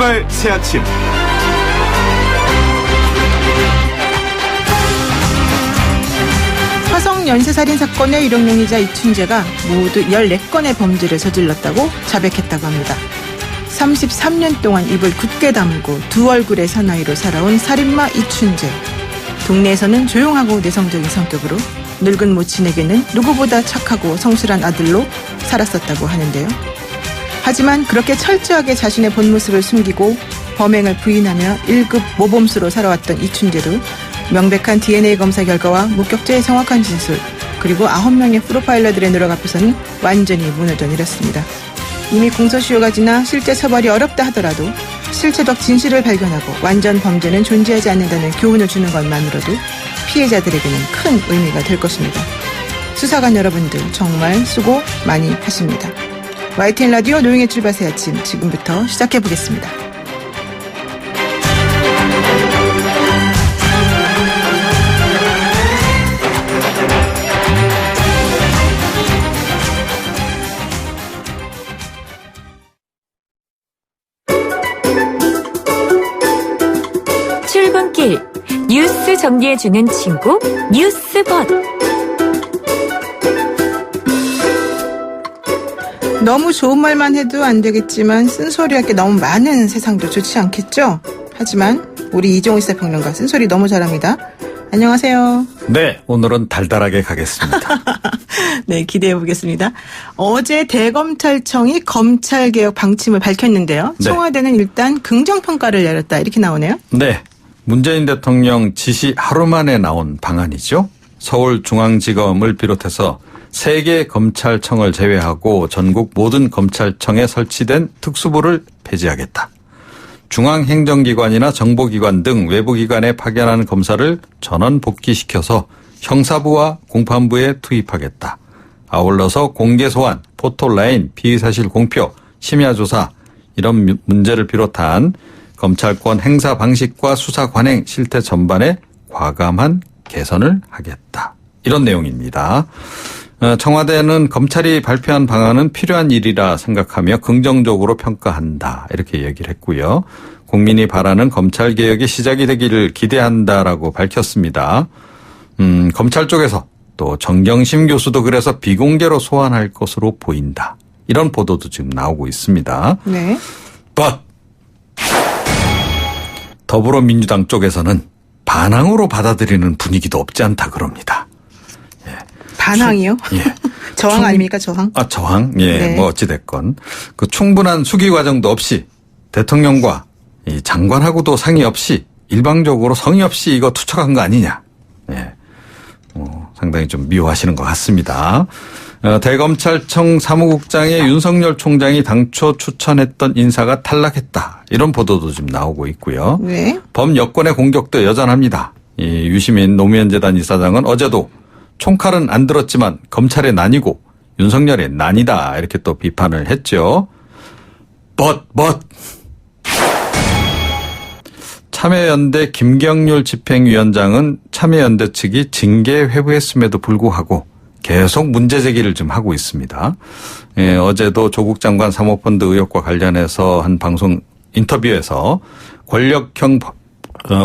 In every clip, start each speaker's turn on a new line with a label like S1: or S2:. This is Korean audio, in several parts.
S1: 출발 새아침.
S2: 화성 연쇄살인 사건의 일용령이자 이춘재가 모두 14건의 범죄를 저질렀다고 자백했다고 합니다. 33년 동안 입을 굳게 다물고 두 얼굴의 사나이로 살아온 살인마 이춘재. 동네에서는 조용하고 내성적인 성격으로 늙은 모친에게는 누구보다 착하고 성실한 아들로 살았었다고 하는데요. 하지만 그렇게 철저하게 자신의 본 모습을 숨기고 범행을 부인하며 1급 모범수로 살아왔던 이춘재도 명백한 DNA 검사 결과와 목격자의 정확한 진술, 그리고 9명의 프로파일러들의 노력 앞에서는 완전히 무너져 내렸습니다. 이미 공소시효가 지나 실제 처벌이 어렵다 하더라도 실체적 진실을 발견하고 완전 범죄는 존재하지 않는다는 교훈을 주는 것만으로도 피해자들에게는 큰 의미가 될 것입니다. 수사관 여러분들 정말 수고 많이 하십니다. YTN 라디오 노영의 출발 새 아침, 지금부터 시작해보겠습니다.
S3: 출근길 뉴스 정리해주는 친구 뉴스봇.
S2: 너무 좋은 말만 해도 안 되겠지만 쓴소리할 게 너무 많은 세상도 좋지 않겠죠? 하지만 우리 이종우 시사평론가 쓴소리 너무 잘합니다. 안녕하세요.
S4: 네, 오늘은 달달하게 가겠습니다.
S2: 네, 기대해 보겠습니다. 어제 대검찰청이 검찰개혁 방침을 밝혔는데요.
S4: 네.
S2: 청와대는 일단 긍정평가를 내렸다, 이렇게 나오네요.
S4: 네, 문재인 대통령 지시 하루 만에 나온 방안이죠. 서울중앙지검을 비롯해서 3개 검찰청을 제외하고 전국 모든 검찰청에 설치된 특수부를 폐지하겠다. 중앙행정기관이나 정보기관 등 외부기관에 파견한 검사를 전원 복귀시켜서 형사부와 공판부에 투입하겠다. 아울러서 공개소환, 포토라인, 피의사실 공표, 심야조사 이런 문제를 비롯한 검찰권 행사 방식과 수사 관행 실태 전반에 과감한 개선을 하겠다. 이런 내용입니다. 청와대는 검찰이 발표한 방안은 필요한 일이라 생각하며 긍정적으로 평가한다, 이렇게 얘기를 했고요. 국민이 바라는 검찰개혁의 시작이 되기를 기대한다라고 밝혔습니다. 검찰 쪽에서 또 정경심 교수도 그래서 비공개로 소환할 것으로 보인다, 이런 보도도 지금 나오고 있습니다.
S2: 네.
S4: But 더불어민주당 쪽에서는 반항으로 받아들이는 분위기도 없지 않다 그럽니다.
S2: 반항이요?
S4: 예.
S2: 저항 아닙니까, 저항?
S4: 저항? 예,
S2: 네.
S4: 뭐 어찌됐건. 그 충분한 수기 과정도 없이 대통령과 이 장관하고도 상의 없이 일방적으로 성의 없이 이거 투척한 거 아니냐. 예. 상당히 좀 미워하시는 것 같습니다. 대검찰청 사무국장의 윤석열 총장이 당초 추천했던 인사가 탈락했다, 이런 보도도 지금 나오고 있고요.
S2: 네.
S4: 범여권의 공격도 여전합니다. 이 유시민 노무현재단 이사장은 어제도 총칼은 안 들었지만 검찰의 난이고 윤석열의 난이다, 이렇게 또 비판을 했죠. But 참여연대 김경률 집행위원장은 참여연대 측이 징계 회부했음에도 불구하고 계속 문제 제기를 좀 하고 있습니다. 예, 어제도 조국 장관 사모펀드 의혹과 관련해서 한 방송 인터뷰에서 권력형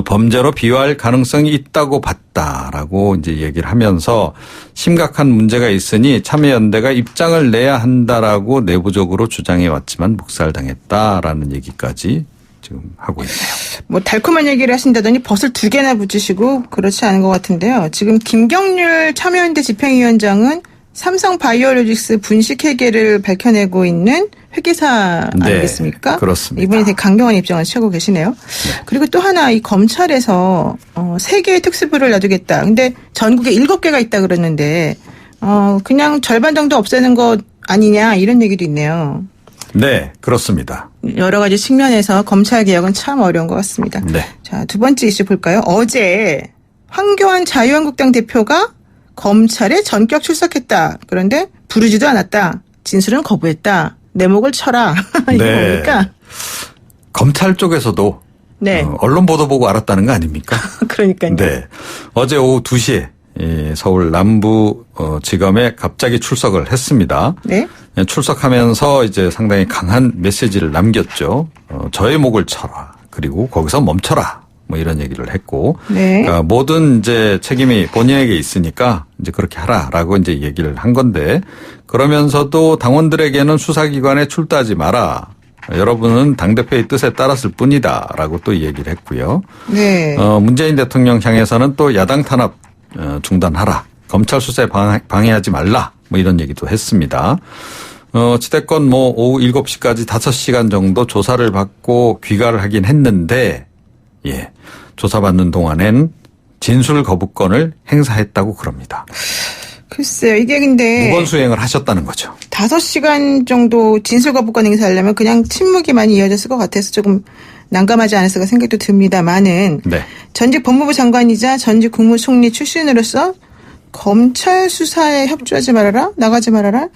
S4: 범죄로 비화할 가능성이 있다고 봤다라고 이제 얘기를 하면서 심각한 문제가 있으니 참여연대가 입장을 내야 한다라고 내부적으로 주장해 왔지만 묵살당했다라는 얘기까지 지금 하고 있네요.
S2: 뭐 달콤한 얘기를 하신다더니 벗을 2개나 붙이시고 그렇지 않은 것 같은데요. 지금 김경률 참여연대 집행위원장은 삼성바이오로직스 분식회계를 밝혀내고 있는 회계사 아니겠습니까?
S4: 네, 그렇습니다.
S2: 이분이 되게 강경한 입장을 취하고 계시네요. 네. 그리고 또 하나, 이 검찰에서 3개의 특수부를 놔두겠다. 근데 전국에 7개가 있다 그랬는데 그냥 절반 정도 없애는 것 아니냐, 이런 얘기도 있네요.
S4: 네, 그렇습니다.
S2: 여러 가지 측면에서 검찰 개혁은 참 어려운 것 같습니다.
S4: 네.
S2: 자, 2번째 이슈 볼까요? 어제 황교안 자유한국당 대표가 검찰에 전격 출석했다. 그런데 부르지도 않았다. 진술은 거부했다. 내 목을 쳐라. 이게
S4: 네.
S2: 뭡니까?
S4: 검찰 쪽에서도
S2: 네.
S4: 언론 보도 보고 알았다는 거 아닙니까?
S2: 그러니까요.
S4: 네. 어제 오후 2시에 이 서울 남부 지검에 갑자기 출석을 했습니다.
S2: 네.
S4: 출석하면서 이제 상당히 강한 메시지를 남겼죠. 저의 목을 쳐라. 그리고 거기서 멈춰라. 뭐 이런 얘기를 했고.
S2: 네.
S4: 그러니까 모든 이제 책임이 본인에게 있으니까 이제 그렇게 하라라고 이제 얘기를 한 건데, 그러면서도 당원들에게는 수사기관에 출두하지 마라. 여러분은 당대표의 뜻에 따랐을 뿐이다라고 또 얘기를 했고요.
S2: 네.
S4: 문재인 대통령 향해서는 또 야당 탄압 중단하라. 검찰 수사에 방해하지 말라. 뭐 이런 얘기도 했습니다. 어찌됐건 뭐 오후 7시까지 5시간 정도 조사를 받고 귀가를 하긴 했는데, 예. 조사받는 동안엔 진술 거부권을 행사했다고 그럽니다.
S2: 글쎄요. 이게 근데
S4: 무건 수행을 하셨다는 거죠.
S2: 5시간 정도 진술 거부권 행사하려면 그냥 침묵이 많이 이어졌을 것 같아서 조금 난감하지 않았을까 생각도 듭니다만은
S4: 네.
S2: 전직 법무부 장관이자 전직 국무총리 출신으로서 검찰 수사에 협조하지 말아라, 나가지 말아라.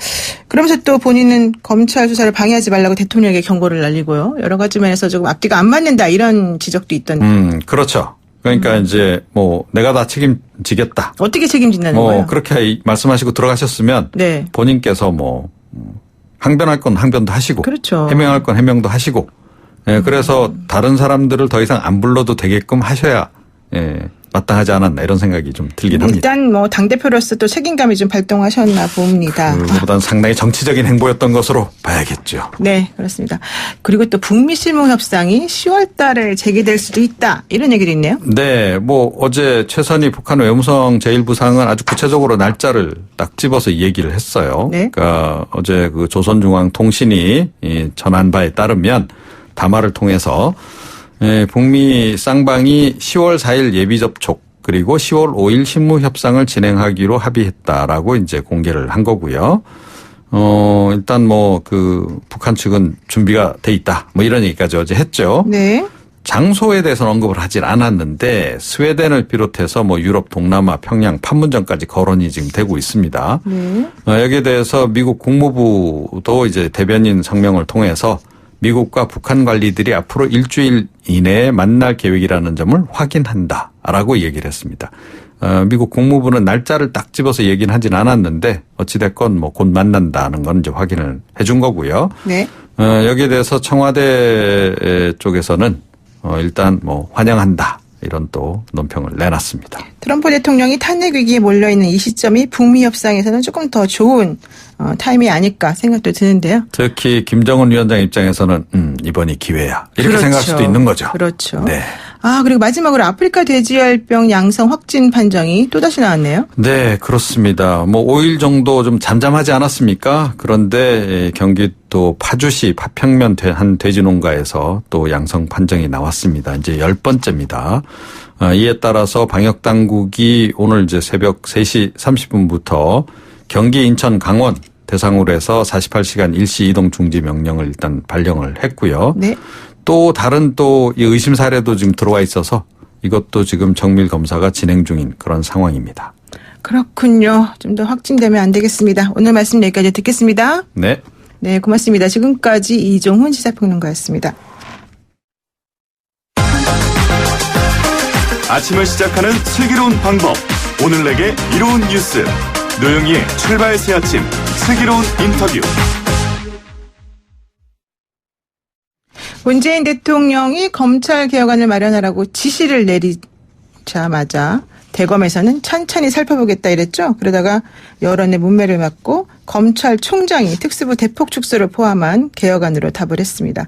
S2: 그러면서 또 본인은 검찰 수사를 방해하지 말라고 대통령에게 경고를 날리고요. 여러 가지 면에서 조금 앞뒤가 안 맞는다 이런 지적도 있던데.
S4: 그렇죠. 그러니까 이제 뭐 내가 다 책임지겠다.
S2: 어떻게 책임진다는 거예요?
S4: 그렇게 말씀하시고 들어가셨으면
S2: 네.
S4: 본인께서 뭐 항변할 건 항변도 하시고,
S2: 그렇죠.
S4: 해명할 건 해명도 하시고, 예, 그래서 다른 사람들을 더 이상 안 불러도 되게끔 하셔야 마땅하지 않았나 이런 생각이 좀 들긴 합니다.
S2: 일단 뭐 당대표로서 또 책임감이 좀 발동하셨나 봅니다.
S4: 그보다는 상당히 정치적인 행보였던 것으로 봐야겠죠.
S2: 네, 그렇습니다. 그리고 또 북미 실무 협상이 10월 달에 재개될 수도 있다. 이런 얘기도 있네요.
S4: 네, 뭐 어제 최선희 북한 외무성 제1부상은 아주 구체적으로 날짜를 딱 집어서 얘기를 했어요.
S2: 네.
S4: 그러니까 어제 그 조선중앙통신이 전한 바에 따르면 담화를 통해서 북미 쌍방이 10월 4일 예비 접촉 그리고 10월 5일 실무 협상을 진행하기로 합의했다라고 이제 공개를 한 거고요. 일단 뭐 그 북한 측은 준비가 돼 있다. 뭐 이런 얘기까지 어제 했죠.
S2: 네.
S4: 장소에 대해서는 언급을 하질 않았는데 스웨덴을 비롯해서 뭐 유럽, 동남아, 평양, 판문점까지 거론이 지금 되고 있습니다.
S2: 네.
S4: 여기에 대해서 미국 국무부도 이제 대변인 성명을 통해서 미국과 북한 관리들이 앞으로 일주일 이내에 만날 계획이라는 점을 확인한다라고 얘기를 했습니다. 미국 국무부는 날짜를 딱 집어서 얘기는 하진 않았는데 어찌됐건 뭐 곧 만난다는 건 이제 확인을 해준 거고요.
S2: 네.
S4: 여기에 대해서 청와대 쪽에서는 일단 뭐 환영한다 이런 또 논평을 내놨습니다.
S2: 트럼프 대통령이 탄핵 위기에 몰려있는 이 시점이 북미 협상에서는 조금 더 좋은 타임이 아닐까 생각도 드는데요.
S4: 특히 김정은 위원장 입장에서는 이번이 기회야 이렇게
S2: 그렇죠.
S4: 생각할 수도 있는 거죠.
S2: 그렇죠.
S4: 네.
S2: 그리고 마지막으로 아프리카 돼지열병 양성 확진 판정이 또다시 나왔네요.
S4: 네, 그렇습니다. 뭐 5일 정도 좀 잠잠하지 않았습니까? 그런데 경기도 파주시 파평면 한 돼지 농가에서 또 양성 판정이 나왔습니다. 이제 10번째입니다. 이에 따라서 방역 당국이 오늘 이제 새벽 3시 30분부터 경기, 인천, 강원 대상으로 해서 48시간 일시 이동 중지 명령을 일단 발령을 했고요.
S2: 네.
S4: 또 다른 또 이 의심 사례도 지금 들어와 있어서 이것도 지금 정밀 검사가 진행 중인 그런 상황입니다.
S2: 그렇군요. 좀 더 확진되면 안 되겠습니다. 오늘 말씀 여기까지 듣겠습니다.
S4: 네.
S2: 네, 고맙습니다. 지금까지 이종훈 시사평론가였습니다.
S1: 아침을 시작하는 슬기로운 방법. 오늘 내게 이로운 뉴스. 노영희의 출발 새 아침 슬기로운 인터뷰.
S2: 문재인 대통령이 검찰 개혁안을 마련하라고 지시를 내리자마자 대검에서는 천천히 살펴보겠다 이랬죠. 그러다가 여론의 문매를 맞고 검찰총장이 특수부 대폭 축소를 포함한 개혁안으로 답을 했습니다.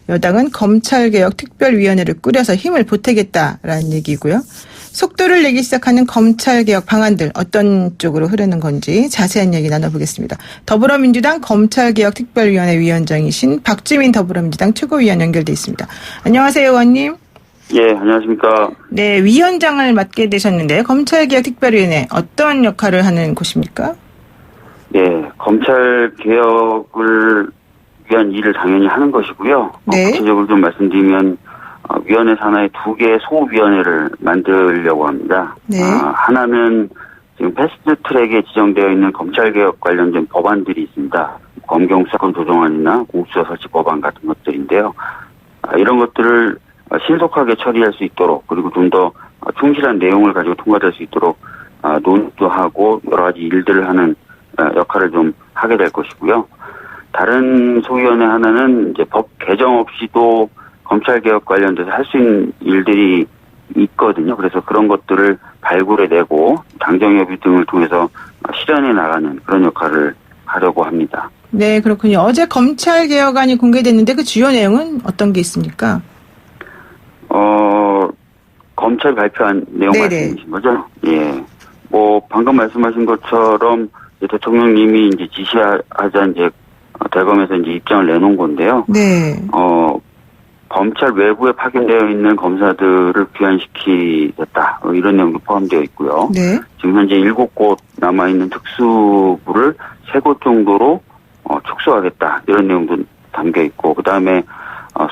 S2: 여당은 검찰개혁 특별위원회를 꾸려서 힘을 보태겠다라는 얘기고요. 속도를 내기 시작하는 검찰개혁 방안들 어떤 쪽으로 흐르는 건지 자세한 얘기 나눠보겠습니다. 더불어민주당 검찰개혁 특별위원회 위원장이신 박주민 더불어민주당 최고위원 연결돼 있습니다. 안녕하세요, 의원님.
S5: 예, 안녕하십니까.
S2: 네, 위원장을 맡게 되셨는데 검찰개혁 특별위원회 어떤 역할을 하는 곳입니까?
S5: 예, 검찰개혁을 위한 일을 당연히 하는 것이고요.
S2: 네.
S5: 구체적으로 좀 말씀드리면 위원회 산하에 2개의 소위원회를 만들려고 합니다.
S2: 네.
S5: 하나는 지금 패스트트랙에 지정되어 있는 검찰개혁 관련된 법안들이 있습니다. 검경수사권 조정안이나 공수처 설치 법안 같은 것들인데요. 이런 것들을 신속하게 처리할 수 있도록 그리고 좀 더 충실한 내용을 가지고 통과될 수 있도록 논의도 하고 여러 가지 일들을 하는 역할을 좀 하게 될 것이고요. 다른 소위원회 하나는 이제 법 개정 없이도 검찰개혁 관련돼서 할 수 있는 일들이 있거든요. 그래서 그런 것들을 발굴해내고 당정협의 등을 통해서 실현해 나가는 그런 역할을 하려고 합니다.
S2: 네, 그렇군요. 어제 검찰개혁안이 공개됐는데 그 주요 내용은 어떤 게 있습니까?
S5: 검찰이 발표한 내용
S2: 네네.
S5: 말씀이신 거죠? 예. 뭐 방금 말씀하신 것처럼 이제 대통령님이 이제 지시하자 이제 대검에서 이제 입장을 내놓은 건데요.
S2: 네.
S5: 검찰 외부에 파견되어 있는 검사들을 귀환시키겠다. 이런 내용도 포함되어 있고요.
S2: 네.
S5: 지금 현재 7곳 남아있는 특수부를 3곳 정도로 축소하겠다. 이런 내용도 담겨 있고, 그 다음에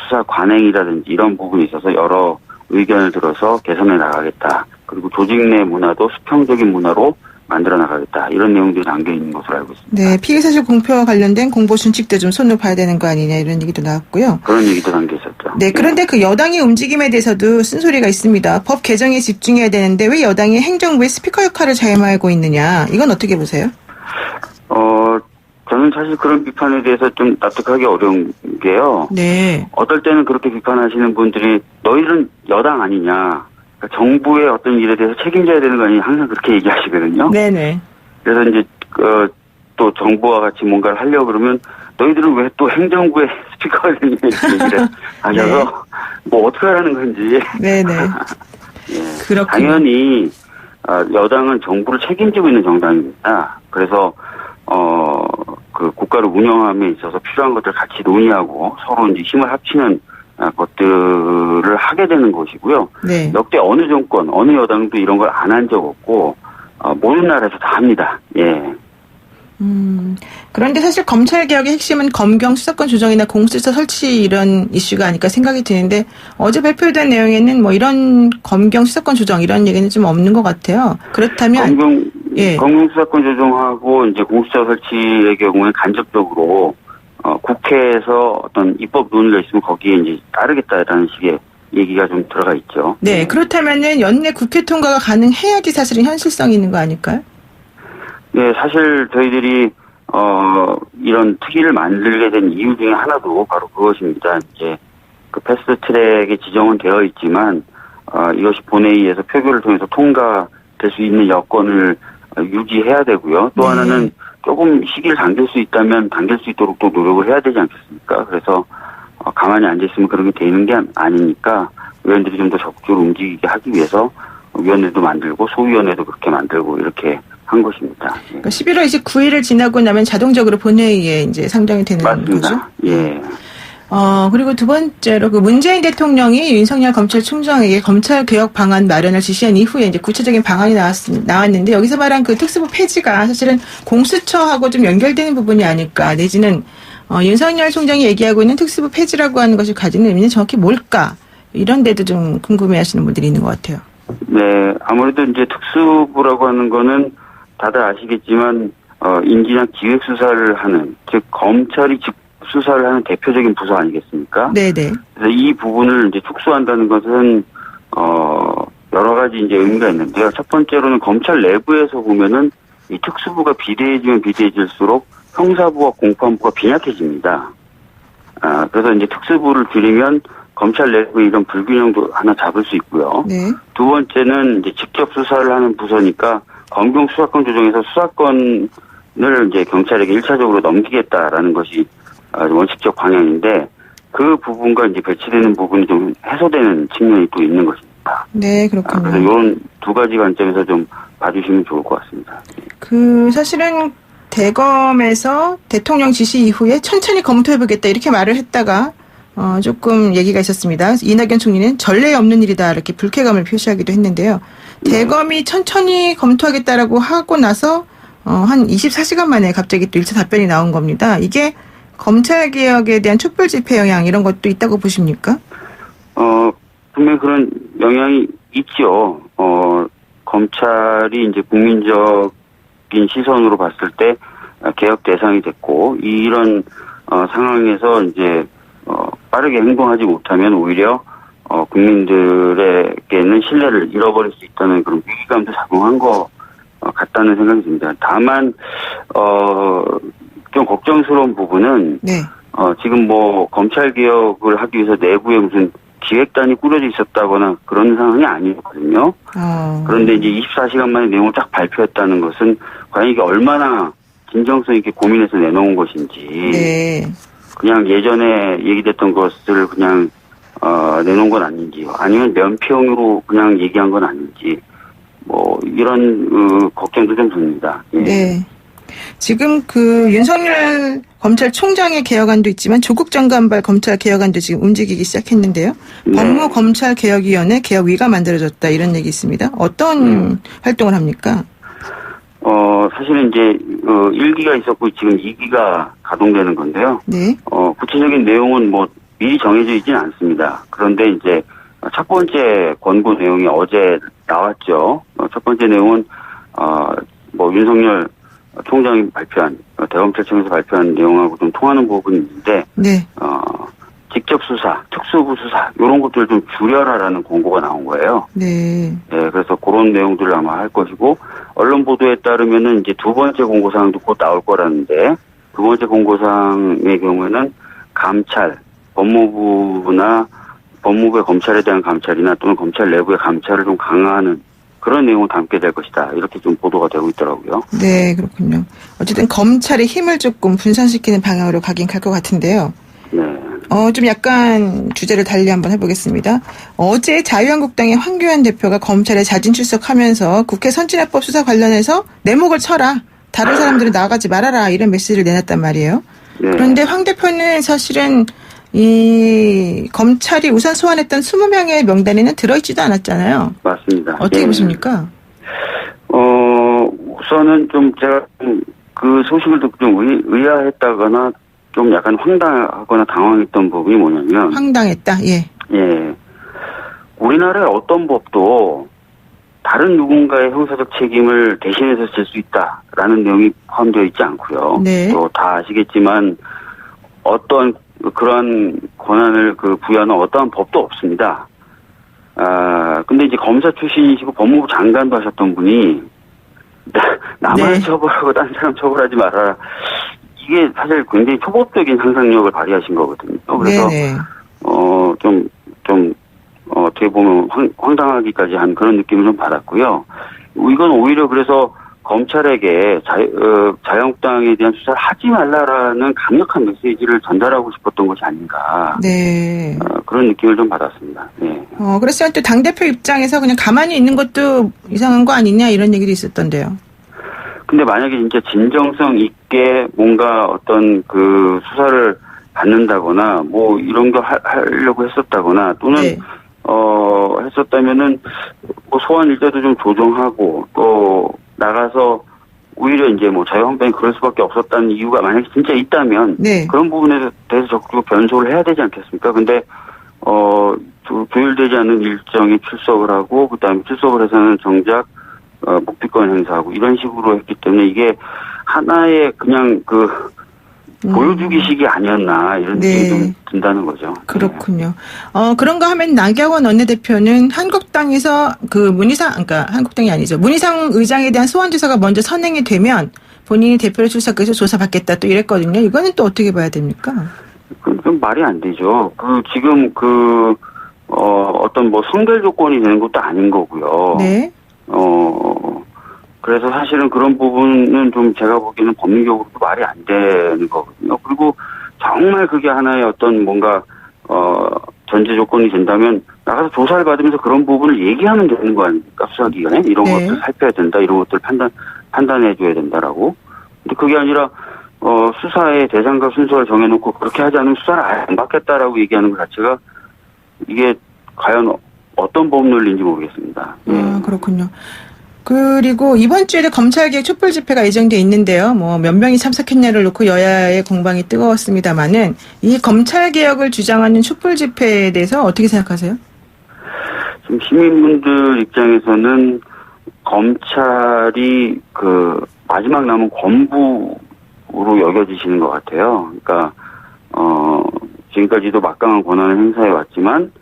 S5: 수사 관행이라든지 이런 부분이 있어서 여러 의견을 들어서 개선해 나가겠다. 그리고 조직 내 문화도 수평적인 문화로 만들어 나가겠다. 이런 내용들이 담겨 있는 것으로 알고 있습니다.
S2: 네, 피의사실 공표와 관련된 공보 준칙도 좀 손을 봐야 되는 거 아니냐 이런 얘기도 나왔고요.
S5: 그런 얘기도 담겨 있었죠.
S2: 네, 그런데 그 여당의 움직임에 대해서도 쓴소리가 있습니다. 법 개정에 집중해야 되는데 왜 여당이 행정부의 스피커 역할을 자임하고 있느냐. 이건 어떻게 보세요?
S5: 저는 사실 그런 비판에 대해서 좀 납득하기 어려운 게요.
S2: 네.
S5: 어떨 때는 그렇게 비판하시는 분들이 너희는 여당 아니냐. 그러니까 정부의 어떤 일에 대해서 책임져야 되는 거 아니냐. 항상 그렇게 얘기하시거든요.
S2: 네네.
S5: 그래서 이제 또 정부와 같이 뭔가를 하려고 그러면 너희들은 왜 또 행정부의 스피커가 되냐 이렇게 얘기를 하셔서
S2: 네.
S5: 뭐 어떻게 하라는 건지.
S2: 네네.
S5: 예,
S2: 그렇군요.
S5: 당연히 여당은 정부를 책임지고 있는 정당입니다. 그래서 그 국가를 운영함에 있어서 필요한 것들 같이 논의하고 서로 이제 힘을 합치는 것들을 하게 되는 것이고요.
S2: 네.
S5: 역대 어느 정권, 어느 여당도 이런 걸 안 한 적 없고 모든 나라에서 다 합니다. 예.
S2: 그런데 사실 검찰개혁의 핵심은 검경 수사권 조정이나 공수처 설치 이런 이슈가 아닐까 생각이 드는데 어제 발표된 내용에는 뭐 이런 검경 수사권 조정 이런 얘기는 좀 없는 것 같아요. 그렇다면
S5: 검경 수사권 조정하고 이제 공수처 설치의 경우에 간접적으로 국회에서 어떤 입법 논의가 있으면 거기에 이제 따르겠다라는 식의 얘기가 좀 들어가 있죠.
S2: 네, 그렇다면은 연내 국회 통과가 가능해야지 사실은 현실성이 있는 거 아닐까요?
S5: 네, 사실 저희들이 이런 특위를 만들게 된 이유 중에 하나도 바로 그것입니다. 이제 그 패스트 트랙에 지정은 되어 있지만 이것이 본회의에서 표결을 통해서 통과될 수 있는 여건을 유지해야 되고요. 또 하나는 조금 시기를 당길 수 있다면 당길 수 있도록 또 노력을 해야 되지 않겠습니까? 그래서 가만히 앉아있으면 그런 게 되는 게 아니니까 의원들이 좀 더 적극적으로 움직이게 하기 위해서 위원회도 만들고 소위원회도 그렇게 만들고 이렇게 한 것입니다.
S2: 그러니까 11월 29일을 지나고 나면 자동적으로 본회의에 이제 상정이 되는
S5: 맞습니다.
S2: 거죠?
S5: 예.
S2: 그리고 두 번째로 그 문재인 대통령이 윤석열 검찰총장에게 검찰개혁 방안 마련을 지시한 이후에 이제 구체적인 방안이 나왔는데 여기서 말한 그 특수부 폐지가 사실은 공수처하고 좀 연결되는 부분이 아닐까 내지는 윤석열 총장이 얘기하고 있는 특수부 폐지라고 하는 것이 가지는 의미는 정확히 뭘까 이런 데도 좀 궁금해하시는 분들이 있는 것 같아요.
S5: 네, 아무래도 이제 특수부라고 하는 거는 다들 아시겠지만 인지나 기획 수사를 하는 즉 검찰이 수사를 하는 대표적인 부서 아니겠습니까?
S2: 네네.
S5: 그래서 이 부분을 이제 축소한다는 것은 여러 가지 이제 의미가 있는데요. 첫 번째로는 검찰 내부에서 보면은 이 특수부가 비대해지면 비대해질수록 형사부와 공판부가 빈약해집니다. 그래서 이제 특수부를 줄이면 검찰 내부의 이런 불균형도 하나 잡을 수 있고요.
S2: 네.
S5: 두 번째는 이제 직접 수사를 하는 부서니까 검경 수사권 조정에서 수사권을 이제 경찰에게 1차적으로 넘기겠다라는 것이 원칙적 방향인데 그 부분과 이제 배치되는 부분이 좀 해소되는 측면이 또 있는 것입니다.
S2: 네, 그렇군요.
S5: 그래서 이런 두 가지 관점에서 좀 봐주시면 좋을 것 같습니다.
S2: 사실은 대검에서 대통령 지시 이후에 천천히 검토해보겠다 이렇게 말을 했다가 조금 얘기가 있었습니다. 이낙연 총리는 전례 없는 일이다 이렇게 불쾌감을 표시하기도 했는데요. 대검이 천천히 검토하겠다라고 하고 나서 한 24시간 만에 갑자기 또 1차 답변이 나온 겁니다. 이게 검찰개혁에 대한 촛불 집회 영향 이런 것도 있다고 보십니까?
S5: 분명히 그런 영향이 있죠. 검찰이 이제 국민적인 시선으로 봤을 때 개혁 대상이 됐고 이런 상황에서 이제 빠르게 행동하지 못하면 오히려 국민들에게는 신뢰를 잃어버릴 수 있다는 그런 위기감도 작용한 거 같다는 생각이 듭니다. 다만 좀 걱정스러운 부분은
S2: 네.
S5: 지금 뭐 검찰 개혁을 하기 위해서 내부에 무슨 기획단이 꾸려져 있었다거나 그런 상황이 아니었거든요. 그런데 이제 24시간 만에 내용을 딱 발표했다는 것은 과연 이게 얼마나 진정성 있게 고민해서 내놓은 것인지,
S2: 네.
S5: 그냥 예전에 얘기됐던 것을 그냥 내놓은 건 아닌지, 아니면 면피용으로 그냥 얘기한 건 아닌지, 뭐 이런 걱정도 좀 듭니다. 예.
S2: 네. 지금 그 윤석열 검찰총장의 개혁안도 있지만 조국 장관발 검찰 개혁안도 지금 움직이기 시작했는데요.
S5: 네.
S2: 법무검찰개혁위원회 개혁위가 만들어졌다 이런 얘기 있습니다. 어떤 활동을 합니까?
S5: 사실은 이제 1기가 있었고 지금 2기가 가동되는 건데요.
S2: 네.
S5: 구체적인 내용은 뭐 미리 정해져 있지는 않습니다. 그런데 이제 첫 번째 권고 내용이 어제 나왔죠. 첫 번째 내용은 뭐 윤석열 총장이 발표한 대검찰청에서 발표한 내용하고 좀 통하는 부분이 있는데,
S2: 네.
S5: 직접 수사, 특수부 수사 이런 것들을 좀 줄여라라는 권고가 나온 거예요.
S2: 네.
S5: 네, 그래서 그런 내용들을 아마 할 것이고, 언론 보도에 따르면은 이제 두 번째 공고사항도 곧 나올 거라는데, 두 번째 공고사항의 경우에는 감찰, 법무부의 검찰에 대한 감찰이나 또는 검찰 내부의 감찰을 좀 강화하는 그런 내용을 담게 될 것이다. 이렇게 좀 보도가 되고 있더라고요.
S2: 네, 그렇군요. 어쨌든 검찰의 힘을 조금 분산시키는 방향으로 가긴 갈 것 같은데요.
S5: 네.
S2: 좀 약간 주제를 달리 한번 해보겠습니다. 어제 자유한국당의 황교안 대표가 검찰에 자진 출석하면서 국회 선진화법 수사 관련해서 내 목을 쳐라. 다른 사람들은 나가지 말아라. 이런 메시지를 내놨단 말이에요.
S5: 네.
S2: 그런데 황 대표는 사실은 이 검찰이 우선 소환했던 20명의 명단에는 들어있지도 않았잖아요.
S5: 맞습니다.
S2: 어떻게
S5: 예.
S2: 보십니까?
S5: 우선은 좀 제가 그 소식을 듣고 좀 의아했다거나 좀 약간 황당하거나 당황했던 부분이 뭐냐면,
S2: 황당했다. 예.
S5: 예, 우리나라의 어떤 법도 다른 누군가의 형사적 책임을 대신해서 질 수 있다라는 내용이 포함되어 있지 않고요.
S2: 네.
S5: 또 다 아시겠지만 어떤 그런 권한을 부여하는 어떠한 법도 없습니다. 근데 이제 검사 출신이시고 법무부 장관도 하셨던 분이 나만
S2: 네.
S5: 처벌하고 다른 사람 처벌하지 말아라. 이게 사실 굉장히 초법적인 상상력을 발휘하신 거거든요. 그래서
S2: 네네.
S5: 어떻게 보면 황당하기까지 한 그런 느낌을 좀 받았고요. 이건 오히려 그래서 검찰에게 자유한국당에 대한 수사를 하지 말라라는 강력한 메시지를 전달하고 싶었던 것이 아닌가.
S2: 네.
S5: 그런 느낌을 좀 받았습니다. 네.
S2: 그랬을 때 당대표 입장에서 그냥 가만히 있는 것도 이상한 거 아니냐 이런 얘기도 있었던데요.
S5: 근데 만약에 진짜 진정성 있게 뭔가 어떤 수사를 받는다거나 뭐 이런 거 하려고 했었다거나 또는
S2: 네.
S5: 했었다면은 뭐 소환 일자도 좀 조정하고 또 나가서 오히려 이제 뭐 자유한국당이 그럴 수밖에 없었다는 이유가 만약에 진짜 있다면
S2: 네.
S5: 그런 부분에 대해서 적극적으로 변소를 해야 되지 않겠습니까? 근데 조율되지 않은 일정에 출석을 하고 그다음에 출석을 해서는 정작 묵비권 행사하고 이런 식으로 했기 때문에 이게 하나의 그냥 보여주기식이 아니었나 이런
S2: 네.
S5: 느낌이 좀 든다는 거죠.
S2: 그렇군요. 그런가 하면 나경원 원내대표는 한국당에서 그러니까 한국당이 아니죠. 문희상 의장에 대한 소환 조사가 먼저 선행이 되면 본인이 대표로 출석해서 조사받겠다 또 이랬거든요. 이거는 또 어떻게 봐야 됩니까?
S5: 좀 말이 안 되죠. 지금 어떤 뭐 선결 조건이 되는 것도 아닌 거고요.
S2: 네.
S5: 그래서 사실은 그런 부분은 좀 제가 보기에는 법률적으로도 말이 안 되는 거거든요. 그리고 정말 그게 하나의 어떤 뭔가 전제 조건이 된다면 나가서 조사를 받으면서 그런 부분을 얘기하면 되는 거 아닙니까? 수사기관에 이런
S2: 네.
S5: 것들 살펴야 된다, 이런 것들 판단해 줘야 된다라고. 근데 그게 아니라 수사의 대상과 순서를 정해놓고 그렇게 하지 않으면 수사를 아예 안 받겠다라고 얘기하는 것 자체가 이게 과연 어떤 법 논리인지 모르겠습니다.
S2: 그렇군요. 그리고 이번 주에도 검찰개혁 촛불 집회가 예정돼 있는데요. 뭐 몇 명이 참석했냐를 놓고 여야의 공방이 뜨거웠습니다만은 이 검찰개혁을 주장하는 촛불 집회에 대해서 어떻게 생각하세요?
S5: 지금 시민분들 입장에서는 검찰이 마지막 남은 권부로 여겨지시는 것 같아요. 그러니까 지금까지도 막강한 권한을 행사해 왔지만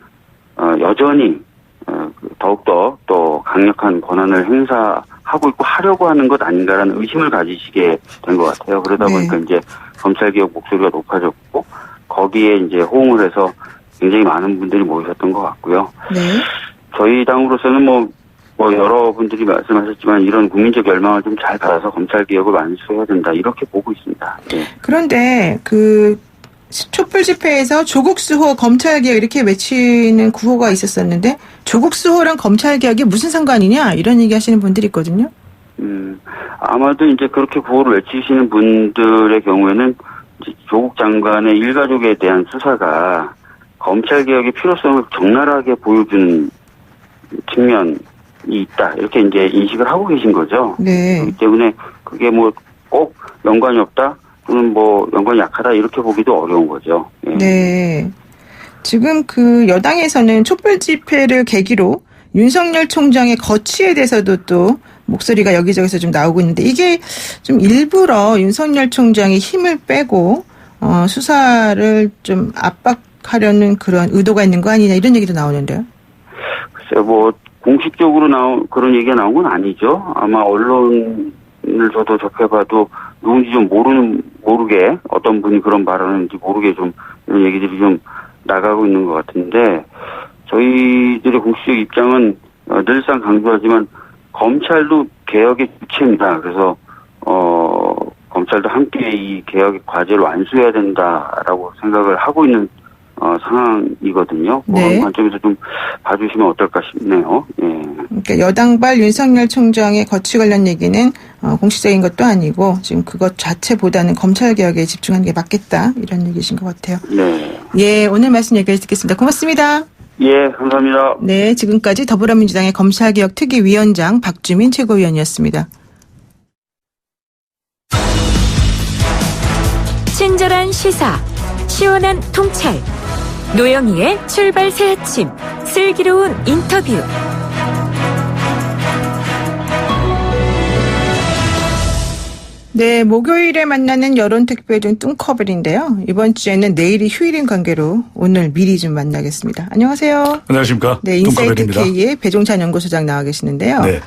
S5: 여전히 더욱더 또 강력한 권한을 행사하고 있고 하려고 하는 것 아닌가라는 의심을 가지시게 된 것 같아요. 그러다
S2: 네.
S5: 보니까 이제 검찰개혁 목소리가 높아졌고 거기에 이제 호응을 해서 굉장히 많은 분들이 모이셨던 것 같고요.
S2: 네.
S5: 저희 당으로서는 뭐 여러분들이 말씀하셨지만 이런 국민적 열망을 좀 잘 받아서 검찰개혁을 완수해야 된다 이렇게 보고 있습니다. 네.
S2: 그런데 그 촛불 집회에서 조국 수호 검찰개혁 이렇게 외치는 구호가 있었었는데 조국 수호랑 검찰개혁이 무슨 상관이냐 이런 얘기 하시는 분들이 있거든요.
S5: 아마도 이제 그렇게 구호를 외치시는 분들의 경우에는 이제 조국 장관의 일가족에 대한 수사가 검찰개혁의 필요성을 적나라하게 보여주는 측면이 있다. 이렇게 이제 인식을 하고 계신 거죠.
S2: 네.
S5: 그렇기 때문에 그게 뭐 꼭 연관이 없다 또는 뭐 연관이 약하다 이렇게 보기도 어려운 거죠. 예.
S2: 네. 지금 그 여당에서는 촛불 집회를 계기로 윤석열 총장의 거취에 대해서도 또 목소리가 여기저기서 좀 나오고 있는데 이게 좀 일부러 윤석열 총장이 힘을 빼고 수사를 좀 압박하려는 그런 의도가 있는 거 아니냐 이런 얘기도 나오는데요.
S5: 글쎄요, 뭐 공식적으로 그런 얘기가 나온 건 아니죠. 아마 언론을 저도 접해봐도 누군지 좀 모르게 어떤 분이 그런 발언인지 모르게 좀 이런 얘기들이 좀 나가고 있는 것 같은데 저희들의 공식적 입장은 늘상 강조하지만 검찰도 개혁의 주체입니다. 그래서 검찰도 함께 이 개혁의 과제를 완수해야 된다라고 생각을 하고 있는 상황이거든요.
S2: 네.
S5: 그런 관점에서 좀 봐주시면 어떨까 싶네요. 예.
S2: 그러니까 여당발 윤석열 총장의 거취 관련 얘기는 공식적인 것도 아니고 지금 그것 자체보다는 검찰개혁에 집중하는 게 맞겠다 이런 얘기신 것 같아요.
S5: 네.
S2: 예, 오늘 말씀 여기까지 듣겠습니다. 고맙습니다.
S5: 예, 감사합니다.
S2: 네, 지금까지 더불어민주당의 검찰개혁 특위위원장 박주민 최고위원이었습니다.
S3: 친절한 시사, 시원한 통찰, 노영희의 출발 새 아침, 슬기로운 인터뷰.
S2: 네, 목요일에 만나는 여론특별중 뚱커벨인데요. 이번 주에는 내일이 휴일인 관계로 오늘 미리 좀 만나겠습니다. 안녕하세요.
S6: 안녕하십니까.
S2: 네, 인사이트
S6: 뚱커벨입니다.
S2: K의 배종찬 연구소장 나와 계시는데요.
S6: 네.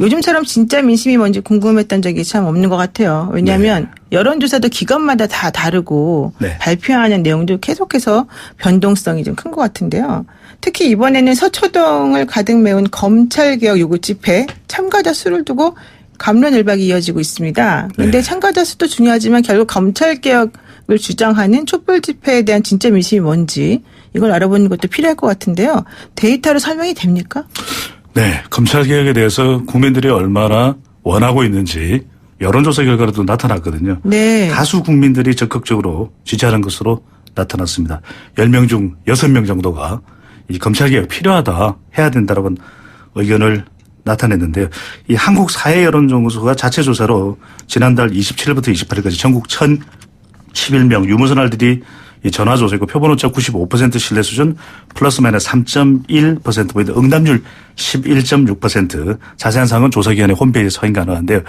S2: 요즘처럼 진짜 민심이 뭔지 궁금했던 적이 참 없는 것 같아요. 왜냐하면 여론조사도 기관마다 다 다르고
S6: 네.
S2: 발표하는 내용도 계속해서 변동성이 좀 큰 것 같은데요. 특히 이번에는 서초동을 가득 메운 검찰개혁 요구 집회 참가자 수를 두고 갑론을박이 이어지고 있습니다. 그런데
S6: 네.
S2: 참가자 수도 중요하지만 결국 검찰개혁을 주장하는 촛불 집회에 대한 진짜 민심이 뭔지 이걸 알아보는 것도 필요할 것 같은데요. 데이터로 설명이 됩니까?
S6: 네. 검찰개혁에 대해서 국민들이 얼마나 원하고 있는지 여론조사 결과로도 나타났거든요.
S2: 네.
S6: 다수 국민들이 적극적으로 지지하는 것으로 나타났습니다. 10명 중 6명 정도가 이 검찰개혁 필요하다, 해야 된다라고 의견을 나타냈는데요. 이 한국 사회 여론조사가 자체 조사로 지난달 27일부터 28일까지 전국 1,011명 유무선알들이 이 전화조사이고 표본오차 95% 신뢰 수준 플러스 마이너스 3.1%포인트 응답률 11.6% 자세한 사항은 조사기관의 홈페이지에서 확인 가능한데요.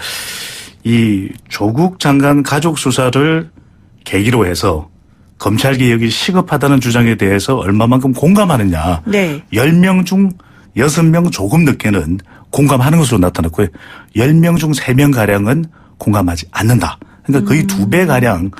S6: 이 조국 장관 가족 수사를 계기로 해서 검찰개혁이 시급하다는 주장에 대해서 얼마만큼 공감하느냐.
S2: 네.
S6: 10명 중 6명 조금 늦게는 공감하는 것으로 나타났고요. 10명 중 3명가량은 공감하지 않는다. 그러니까 거의 2배가량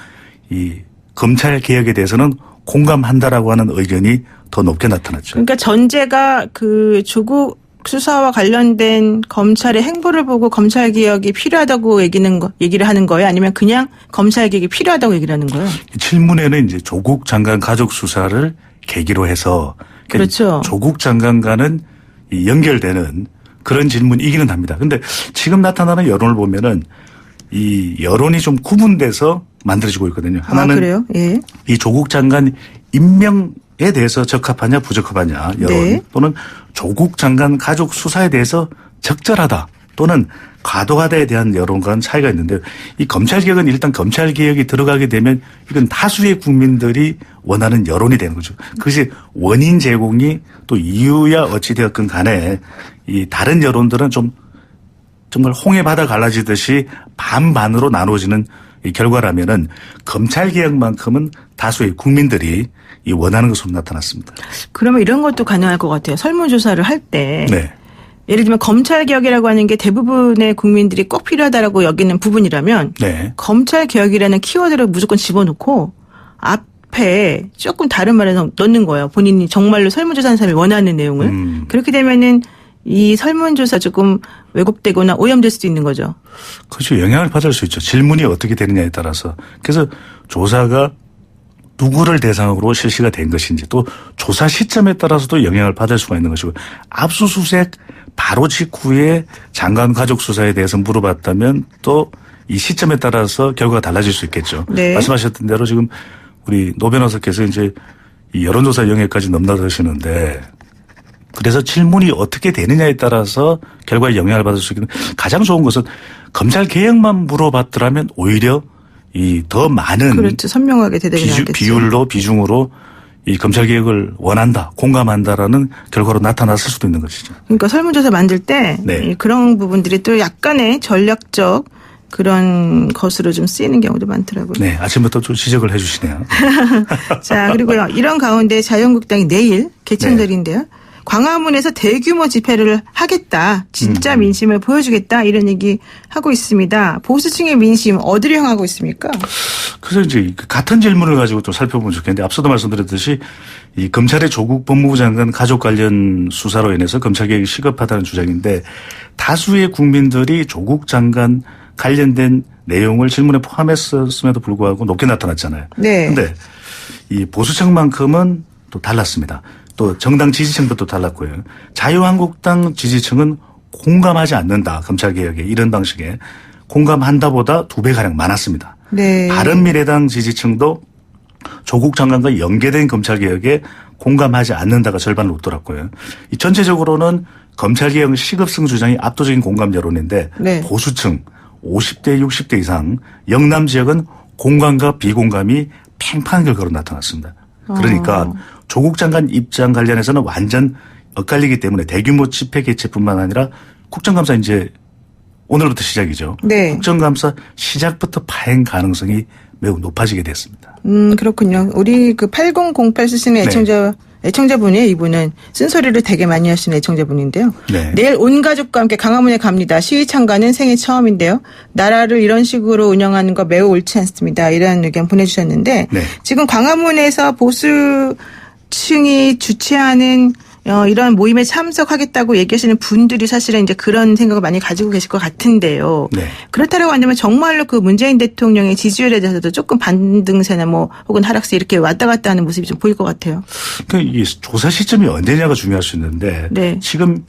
S6: 이 검찰개혁에 대해서는 공감한다라고 하는 의견이 더 높게 나타났죠.
S2: 그러니까 전제가 그 조국 수사와 관련된 검찰의 행보를 보고 검찰개혁이 필요하다고 얘기를 하는 거예요? 아니면 그냥 검찰개혁이 필요하다고 얘기를 하는 거예요?
S6: 질문에는 이제 조국 장관 가족 수사를 계기로 해서
S2: 그렇죠.
S6: 조국 장관과는 연결되는 그런 질문이기는 합니다. 그런데 지금 나타나는 여론을 보면은 이 여론이 좀 구분돼서 만들어지고 있거든요. 하나는
S2: 그래요? 예.
S6: 이 조국 장관 임명에 대해서 적합하냐 부적합하냐 여론
S2: 네.
S6: 또는 조국 장관 가족 수사에 대해서 적절하다 또는 과도하다에 대한 여론과는 차이가 있는데요. 이 검찰개혁은 일단 검찰개혁이 들어가게 되면 이건 다수의 국민들이 원하는 여론이 되는 거죠. 그것이 원인 제공이 또 이유야 어찌되었건 간에 이 다른 여론들은 좀 정말 홍해 바다 갈라지듯이 반반으로 나눠지는 이 결과라면은 검찰 개혁만큼은 다수의 국민들이 이 원하는 것으로 나타났습니다.
S2: 그러면 이런 것도 가능할 것 같아요. 설문조사를 할 때.
S6: 네.
S2: 예를 들면 검찰개혁이라고 하는 게 대부분의 국민들이 꼭 필요하다라고 여기는 부분이라면
S6: 네.
S2: 검찰개혁이라는 키워드를 무조건 집어넣고 앞에 조금 다른 말을 넣는 거예요. 본인이 정말로 설문조사하는 사람이 원하는 내용을. 그렇게 되면은 이 설문조사 조금 왜곡되거나 오염될 수도 있는 거죠.
S6: 그렇죠. 영향을 받을 수 있죠. 질문이 어떻게 되느냐에 따라서. 그래서 조사가 누구를 대상으로 실시가 된 것인지 또 조사 시점에 따라서도 영향을 받을 수가 있는 것이고 압수수색 바로 직후에 장관 가족 수사에 대해서 물어봤다면 또 이 시점에 따라서 결과가 달라질 수 있겠죠.
S2: 네.
S6: 말씀하셨던 대로 지금 우리 노 변호사께서 이제 이 여론조사 영역까지 넘나드시는데 그래서 질문이 어떻게 되느냐에 따라서 결과에 영향을 받을 수 있는 가장 좋은 것은 검찰 개혁만 물어봤더라면 오히려 이 더 많은
S2: 그렇죠. 선명하게 대답이 나왔겠죠.
S6: 비중으로 이 검찰 개혁을 원한다, 공감한다라는 결과로 나타났을 수도 있는 것이죠.
S2: 그러니까 설문조사 만들 때
S6: 네.
S2: 그런 부분들이 또 약간의 전략적 그런 것으로 좀 쓰이는 경우도 많더라고요.
S6: 네, 아침부터 좀 지적을 해 주시네요.
S2: 자, 그리고요. 이런 가운데 자유한국당이 내일 개천절인데요. 광화문에서 대규모 집회를 하겠다. 진짜 민심을 보여주겠다. 이런 얘기 하고 있습니다. 보수층의 민심 어디를 향하고 있습니까?
S6: 그래서 이제 같은 질문을 가지고 또 살펴보면 좋겠는데 앞서도 말씀드렸듯이 이 검찰의 조국 법무부 장관 가족 관련 수사로 인해서 검찰 개혁이 시급하다는 주장인데 다수의 국민들이 조국 장관 관련된 내용을 질문에 포함했음에도 불구하고 높게 나타났잖아요.
S2: 네.
S6: 그런데 이 보수층만큼은 또 달랐습니다. 또 정당 지지층도 또 달랐고요. 자유한국당 지지층은 공감하지 않는다. 검찰개혁에 이런 방식에 공감한다보다 2배가량 많았습니다.
S2: 네.
S6: 바른미래당 지지층도 조국 장관과 연계된 검찰개혁에 공감하지 않는다가 절반을 웃돌았고요. 이 전체적으로는 검찰개혁 시급성 주장이 압도적인 공감 여론인데
S2: 네.
S6: 보수층 50대 60대 이상 영남 지역은 공감과 비공감이 팽팽한 결과로 나타났습니다. 그러니까 조국 장관 입장 관련해서는 완전 엇갈리기 때문에 대규모 집회 개최뿐만 아니라 국정감사 이제 오늘부터 시작이죠.
S2: 네.
S6: 국정감사 시작부터 파행 가능성이 매우 높아지게 됐습니다.
S2: 그렇군요. 우리 그 8008 쓰시는 애청자분이 이분은 쓴소리를 되게 많이 하시는 애청자분인데요.
S6: 네.
S2: 내일 온 가족과 함께 광화문에 갑니다. 시위 참가는 생애 처음인데요. 나라를 이런 식으로 운영하는 거 매우 옳지 않습니다. 이런 의견 보내주셨는데
S6: 네.
S2: 지금 광화문에서 보수층이 주최하는 이런 모임에 참석하겠다고 얘기하시는 분들이 사실은 이제 그런 생각을 많이 가지고 계실 것 같은데요.
S6: 네.
S2: 그렇다라고 한다면 정말로 그 문재인 대통령의 지지율에 대해서도 조금 반등세나 뭐 혹은 하락세 이렇게 왔다 갔다 하는 모습이 좀 보일 것 같아요.
S6: 그러니까 이 조사 시점이 언제냐가 중요할 수 있는데
S2: 네.
S6: 지금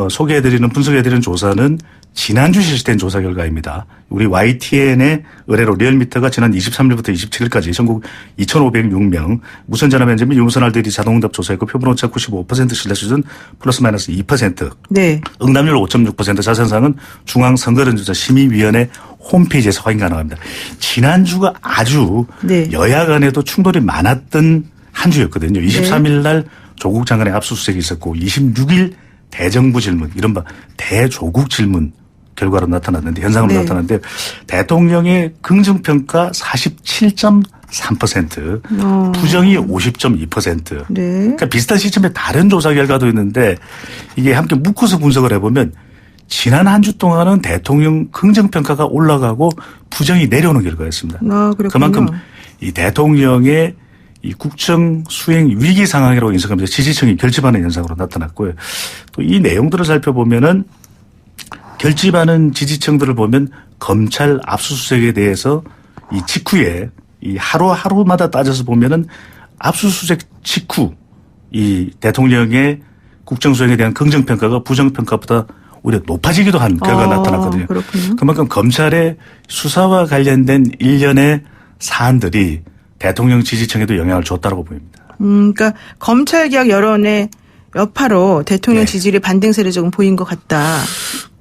S6: 소개해드리는 분석해드리는 조사는 지난주 실시된 조사 결과입니다. 우리 YTN의 의뢰로 리얼미터가 지난 23일부터 27일까지 전국 2,506명 무선전화 면접 및 유무선 알들이 자동응답 조사했고 표본오차 95% 신뢰 수준 플러스 마이너스 2%.
S2: 네.
S6: 응답률 5.6% 자세한사항은 중앙선거론조사 심의위원회 홈페이지에서 확인 가능합니다. 지난주가 아주
S2: 네.
S6: 여야 간에도 충돌이 많았던 한 주였거든요. 23일 날 조국 장관의 압수수색이 있었고 26일 대정부 질문 이른바 대조국 질문 결과로 나타났는데 현상으로
S2: 네.
S6: 나타났는데 대통령의 긍정평가 47.3% 부정이 50.2%
S2: 네.
S6: 그러니까 비슷한 시점에 다른 조사 결과도 있는데 이게 함께 묶어서 분석을 해보면 지난 한 주 동안은 대통령 긍정평가가 올라가고 부정이 내려오는 결과였습니다.
S2: 그렇군요.
S6: 그만큼 이 대통령의 이 국정 수행 위기 상황이라고 인식하면서 지지층이 결집하는 현상으로 나타났고요. 또 이 내용들을 살펴보면은 결집하는 지지층들을 보면 검찰 압수수색에 대해서 이 직후에 이 하루하루마다 따져서 보면은 압수수색 직후 이 대통령의 국정 수행에 대한 긍정평가가 부정평가보다 오히려 높아지기도 한 결과가 나타났거든요.
S2: 그렇군요.
S6: 그만큼 검찰의 수사와 관련된 일련의 사안들이 대통령 지지층에도 영향을 줬다고 보입니다.
S2: 그러니까 검찰개혁 여론의 여파로 대통령
S6: 네.
S2: 지지율이 반등세를 조금 보인 것 같다.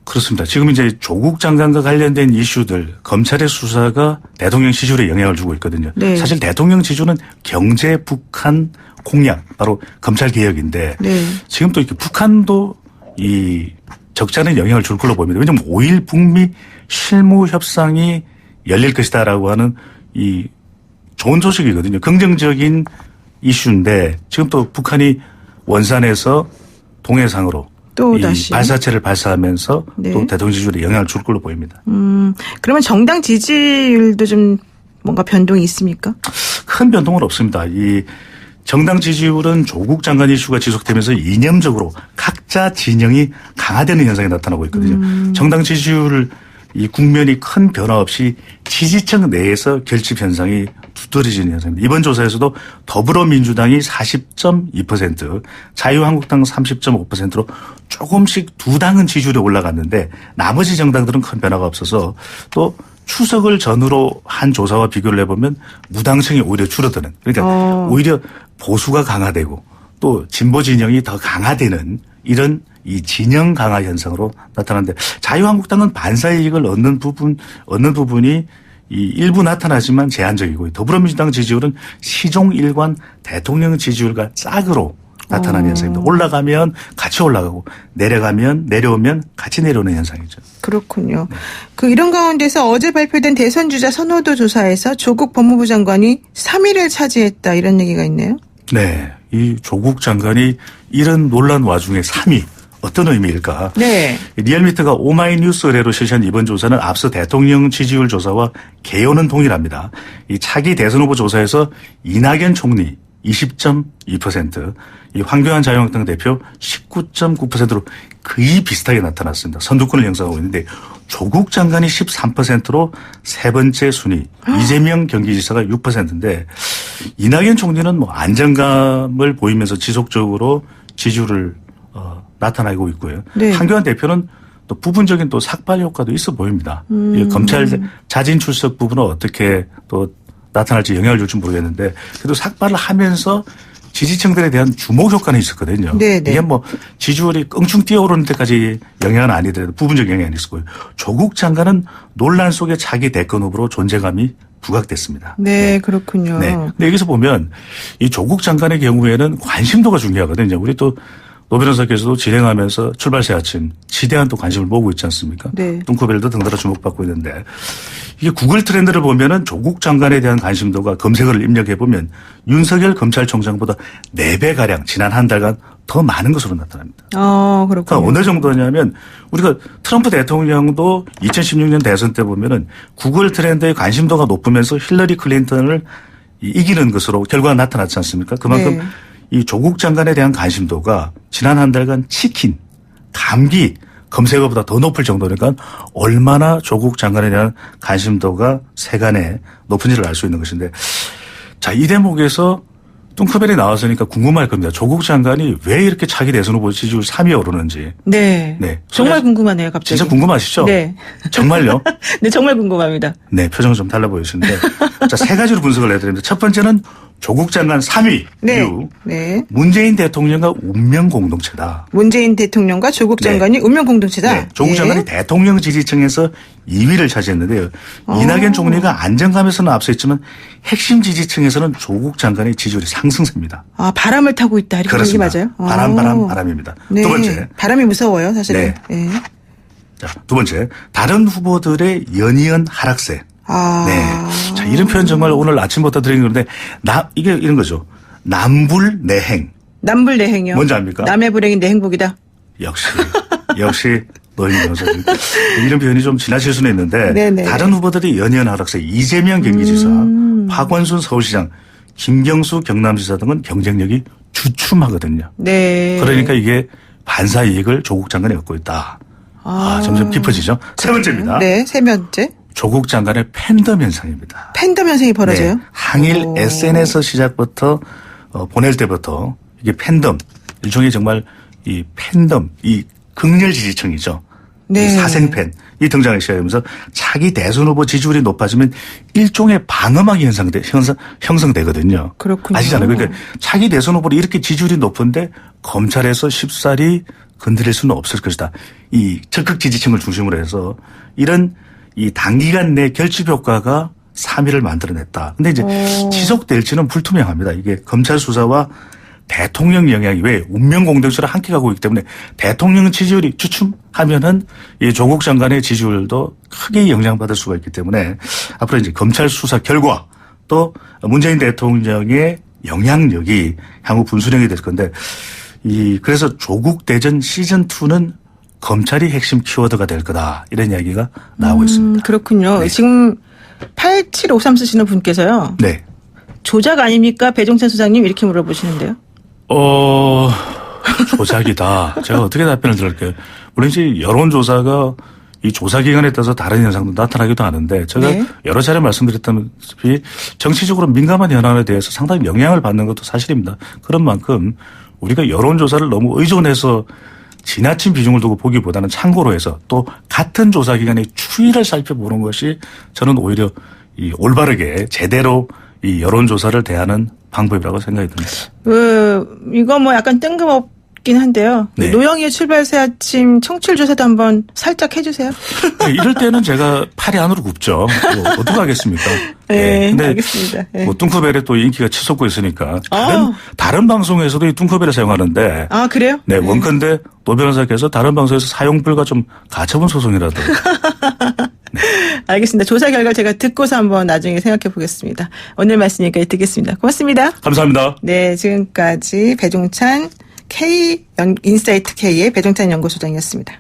S6: 그렇습니다. 지금 이제 조국 장관과 관련된 이슈들 검찰의 수사가 대통령 지지율에 영향을 주고 있거든요.
S2: 네.
S6: 사실 대통령 지지율은 경제 북한 공약 바로 검찰 개혁인데
S2: 네.
S6: 지금 또 이렇게 북한도 이 적지 않은 영향을 줄 걸로 보입니다. 왜냐하면 5.1 북미 실무 협상이 열릴 것이다라고 하는 이 좋은 소식이거든요. 긍정적인 이슈인데 지금 또 북한이 원산에서 동해상으로
S2: 또
S6: 이
S2: 다시
S6: 발사체를 발사하면서
S2: 네.
S6: 또 대통령 지지율에 영향을 줄 걸로 보입니다.
S2: 그러면 정당 지지율도 좀 뭔가 변동이 있습니까?
S6: 큰 변동은 없습니다. 이 정당 지지율은 조국 장관 이슈가 지속되면서 이념적으로 각자 진영이 강화되는 현상이 나타나고 있거든요. 정당 지지율 이 국면이 큰 변화 없이 지지층 내에서 결집 현상이 두드러지는 현상입니다. 이번 조사에서도 더불어민주당이 40.2%, 자유한국당 30.5%로 조금씩 두 당은 지지율이 올라갔는데 나머지 정당들은 큰 변화가 없어서 또 추석을 전후로 한 조사와 비교를 해보면 무당층이 오히려 줄어드는 그러니까 오히려 보수가 강화되고 또 진보 진영이 더 강화되는 이런 이 진영 강화 현상으로 나타나는데 자유한국당은 반사 이익을 얻는 부분이 이 일부 나타나지만 제한적이고 더불어민주당 지지율은 시종 일관 대통령 지지율과 짝으로 나타나는 현상입니다. 올라가면 같이 올라가고 내려오면 같이 내려오는 현상이죠.
S2: 그렇군요. 이런 가운데서 어제 발표된 대선 주자 선호도 조사에서 조국 법무부 장관이 3위를 차지했다 이런 얘기가 있네요.
S6: 네. 이 조국 장관이 이런 논란 와중에 3위. 어떤 의미일까?
S2: 네.
S6: 리얼미터가 오마이뉴스 의뢰로 실시한 이번 조사는 앞서 대통령 지지율 조사와 개요는 동일합니다. 이 차기 대선 후보 조사에서 이낙연 총리 20.2%, 이 황교안 자유한국당 대표 19.9%로 거의 비슷하게 나타났습니다. 선두권을 형성하고 있는데 조국 장관이 13%로 세 번째 순위, 이재명 경기지사가 6%인데 이낙연 총리는 뭐 안정감을 보이면서 지속적으로 지지율을 나타나고 있고요.
S2: 네.
S6: 황교안 대표는 또 부분적인 또 삭발 효과도 있어 보입니다. 이 검찰 자진 출석 부분은 어떻게 또 나타날지 영향을 줄지 모르겠는데 그래도 삭발을 하면서 지지층들에 대한 주목 효과는 있었거든요.
S2: 네네.
S6: 이게 뭐 지지율이 껑충 뛰어오르는 데까지 영향은 아니더라도 부분적 영향이 있었고요. 조국 장관은 논란 속에 차기 대권 후보로 존재감이 부각됐습니다.
S2: 네, 그렇군요.
S6: 네. 근데 여기서 보면 이 조국 장관의 경우에는 관심도가 중요하거든요. 우리 또 노 변호사께서도 진행하면서 출발새 아침 지대한 또 관심을 모으고 있지 않습니까?
S2: 네.
S6: 뚱커벨도 등달아 주목받고 있는데 이게 구글 트렌드를 보면은 조국 장관에 대한 관심도가 검색어를 입력해 보면 윤석열 검찰총장보다 4배가량 지난 한 달간 더 많은 것으로 나타납니다.
S2: 그렇군요.
S6: 그러니까 어느 정도냐면 우리가 트럼프 대통령도 2016년 대선 때 보면은 구글 트렌드의 관심도가 높으면서 힐러리 클린턴을 이기는 것으로 결과가 나타났지 않습니까? 그만큼
S2: 네.
S6: 이 조국 장관에 대한 관심도가 지난 한 달간 치킨, 감기 검색어보다 더 높을 정도니까 얼마나 조국 장관에 대한 관심도가 세간에 높은지를 알 수 있는 것인데 자, 이 대목에서 뚱커벨이 나왔으니까 궁금할 겁니다. 조국 장관이 왜 이렇게 차기 대선 후보 지지율 3위에 오르는지.
S2: 네.
S6: 네.
S2: 정말 궁금하네요, 갑자기.
S6: 진짜 궁금하시죠?
S2: 네.
S6: 정말요?
S2: 네, 정말 궁금합니다.
S6: 네, 표정은 좀 달라 보이시는데. 자, 세 가지로 분석을 해드립니다. 첫 번째는 조국 장관 3위
S2: 네.
S6: 이유.
S2: 네.
S6: 문재인 대통령과 운명 공동체다.
S2: 문재인 대통령과 조국
S6: 네.
S2: 장관이 운명 공동체다.
S6: 네, 조국 장관이 대통령 지지층에서 2위를 차지했는데요. 이낙연 총리가 안정감에서는 앞서 있지만 핵심 지지층에서는 조국 장관의 지지율이 상승세입니다.
S2: 바람을 타고 있다. 이렇게 얘기
S6: 그렇습니다.
S2: 맞아요?
S6: 바람입니다.
S2: 네.
S6: 두 번째.
S2: 바람이 무서워요, 사실은. 네.
S6: 자, 두 번째. 다른 후보들의 연이은 하락세. 네. 자, 이런 표현 정말 오늘 아침부터 드린 건데, 이게 이런 거죠. 남불내행.
S2: 남불내행이요.
S6: 뭔지 압니까?
S2: 남의 불행이 내 행복이다.
S6: 역시 노인 변호사님. 이런 표현이 좀 지나칠 수는 있는데,
S2: 네네.
S6: 다른 후보들이 연이은 하락세. 이재명 경기지사, 박원순 서울시장, 김경수 경남지사 등은 경쟁력이 주춤하거든요.
S2: 네.
S6: 그러니까 이게 반사 이익을 조국 장관이 얻고 있다. 점점 깊어지죠. 세 번째입니다.
S2: 네, 세 번째.
S6: 조국 장관의 팬덤 현상입니다.
S2: 팬덤 현상이 벌어져요?
S6: 네. 항일 SNS 시작부터 보낼 때부터 이게 팬덤, 일종의 정말 이 팬덤, 이 극렬 지지층이죠.
S2: 네.
S6: 이 사생팬이 등장하기 시작하면서 차기 대선 후보 지지율이 높아지면 일종의 방어막이 형성되거든요.
S2: 그렇군요.
S6: 아시잖아요. 그러니까 차기 대선 후보를 이렇게 지지율이 높은데 검찰에서 쉽사리 건드릴 수는 없을 것이다. 이 적극 지지층을 중심으로 해서 이런 이 단기간 내 결집 효과가 3위를 만들어냈다. 근데 이제 지속될지는 불투명합니다. 이게 검찰 수사와 대통령 영향이 왜 운명 공동체로 함께 가고 있기 때문에 대통령 지지율이 주춤하면은 이 조국 장관의 지지율도 크게 영향받을 수가 있기 때문에 앞으로 이제 검찰 수사 결과 또 문재인 대통령의 영향력이 향후 분수령이 될 건데 그래서 조국 대전 시즌 2는 검찰이 핵심 키워드가 될 거다 이런 이야기가 나오고 있습니다.
S2: 그렇군요.
S6: 네.
S2: 지금 8753 쓰시는 분께서요.
S6: 네.
S2: 조작 아닙니까? 배종찬 소장님 이렇게 물어보시는데요.
S6: 조작이다. 제가 어떻게 답변을 드릴까요? 물론 이제 여론조사가 이 조사기관에 따라서 다른 현상도 나타나기도 하는데 제가
S2: 네.
S6: 여러 차례 말씀드렸다시피 정치적으로 민감한 현안에 대해서 상당히 영향을 받는 것도 사실입니다. 그런 만큼 우리가 여론조사를 너무 의존해서 지나친 비중을 두고 보기보다는 참고로 해서 또 같은 조사기관의 추이를 살펴보는 것이 저는 오히려 이 올바르게 제대로 이 여론조사를 대하는 방법이라고 생각이 듭니다.
S2: 이거 뭐 약간 뜬금없긴 한데요.
S6: 네.
S2: 노영희의 출발 새 아침 청취율 조사도 한번 살짝 해주세요.
S6: 이럴 때는 제가 팔이 안으로 굽죠. 뭐 어떻게 하겠습니까?
S2: 네,
S6: 근데
S2: 알겠습니다. 네.
S6: 뭐 뚱커벨에 또 인기가 치솟고 있으니까
S2: 아.
S6: 다른 방송에서도 이 뚱커벨을 사용하는데
S2: 아, 그래요?
S6: 네, 원컨대 노 변호사께서 다른 방송에서 사용 불가 좀 가처분 소송이라도.
S2: 알겠습니다. 조사 결과 제가 듣고서 한번 나중에 생각해 보겠습니다. 오늘 말씀 여기까지 듣겠습니다. 고맙습니다.
S6: 감사합니다.
S2: 네, 지금까지 배종찬 인사이트 K의 배종찬 연구소장이었습니다.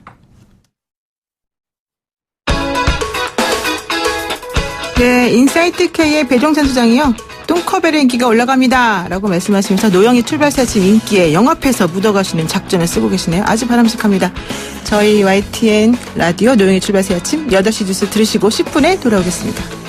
S2: 네, 인사이트 K의 배종찬 소장이요. 뚱커벨의 인기가 올라갑니다 라고 말씀하시면서 노영희 출발새 아침 인기에 영업해서 묻어가시는 작전을 쓰고 계시네요. 아주 바람직합니다. 저희 YTN 라디오 노영희 출발새 아침 8시 뉴스 들으시고 10분에 돌아오겠습니다.